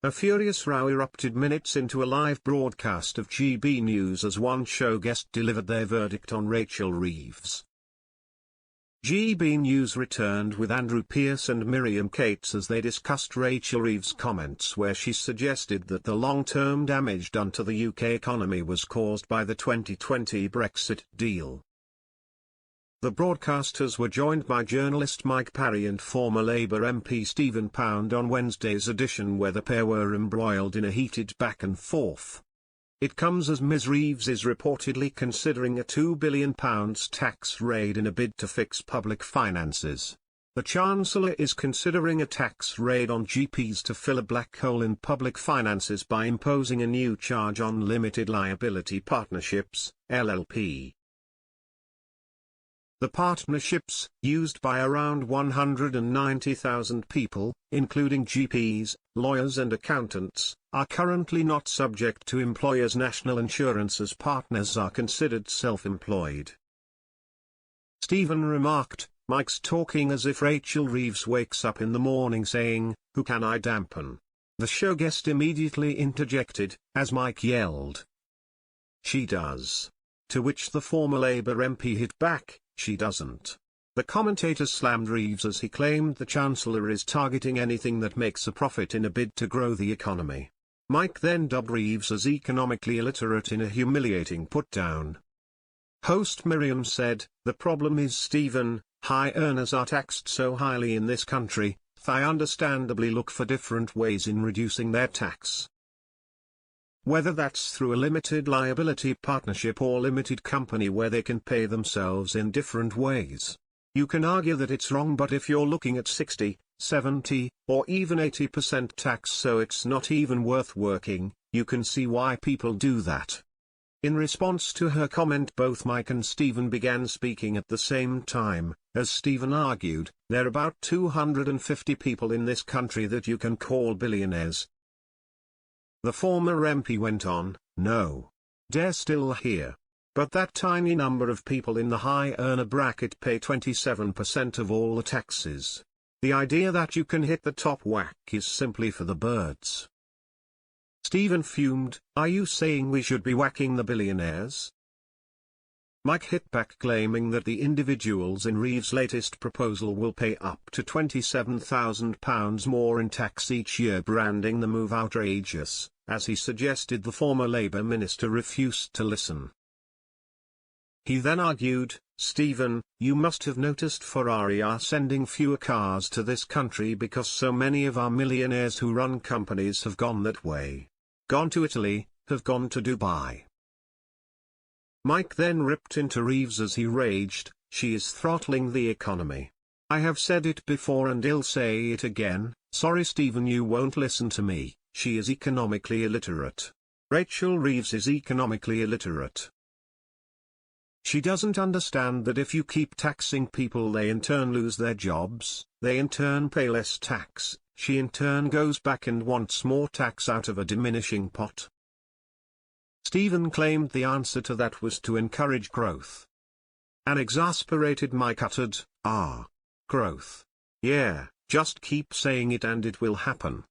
A furious row erupted minutes into a live broadcast of GB News as one show guest delivered their verdict on Rachel Reeves. GB News returned with Andrew Pearce and Miriam Cates as they discussed Rachel Reeves' comments where she suggested that the long-term damage done to the UK economy was caused by the 2020 Brexit deal. The broadcasters were joined by journalist Mike Parry and former Labour MP Stephen Pound on Wednesday's edition where the pair were embroiled in a heated back and forth. It comes as Ms Reeves is reportedly considering a £2 billion tax raid in a bid to fix public finances. The Chancellor is considering a tax raid on GPs to fill a black hole in public finances by imposing a new charge on limited liability partnerships, LLP. The partnerships, used by around 190,000 people, including GPs, lawyers and accountants, are currently not subject to employers' national insurance as partners are considered self-employed. Stephen remarked, "Mike's talking as if Rachel Reeves wakes up in the morning saying, 'Who can I dampen?'" The show guest immediately interjected, as Mike yelled, "She does." To which the former Labour MP hit back, "She doesn't." The commentator slammed Reeves as he claimed the Chancellor is targeting anything that makes a profit in a bid to grow the economy. Mike then dubbed Reeves as economically illiterate in a humiliating put-down. Host Miriam said, "The problem is Stephen, high earners are taxed so highly in this country, they understandably look for different ways in reducing their tax. Whether that's through a limited liability partnership or limited company where they can pay themselves in different ways. You can argue that it's wrong, but if you're looking at 60, 70, or even 80% tax so it's not even worth working, you can see why people do that." In response to her comment both Mike and Stephen began speaking at the same time. As Stephen argued, there are about 250 people in this country that you can call billionaires. The former MP went on, "No. They're still here. But that tiny number of people in the high earner bracket pay 27% of all the taxes. The idea that you can hit the top whack is simply for the birds." Stephen fumed, "Are you saying we should be whacking the billionaires?" Mike hit back claiming that the individuals in Reeves' latest proposal will pay up to £27,000 more in tax each year, branding the move outrageous. As he suggested, the former Labour minister refused to listen. He then argued, "Stephen, you must have noticed Ferrari are sending fewer cars to this country because so many of our millionaires who run companies have gone that way. Gone to Italy, have gone to Dubai." Mike then ripped into Reeves as he raged, "She is throttling the economy. I have said it before and I'll say it again, sorry Stephen, you won't listen to me, she is economically illiterate. Rachel Reeves is economically illiterate. She doesn't understand that if you keep taxing people they in turn lose their jobs, they in turn pay less tax, she in turn goes back and wants more tax out of a diminishing pot." Stephen claimed the answer to that was to encourage growth. An exasperated Mike uttered, "Ah. Growth. Yeah, just keep saying it and it will happen."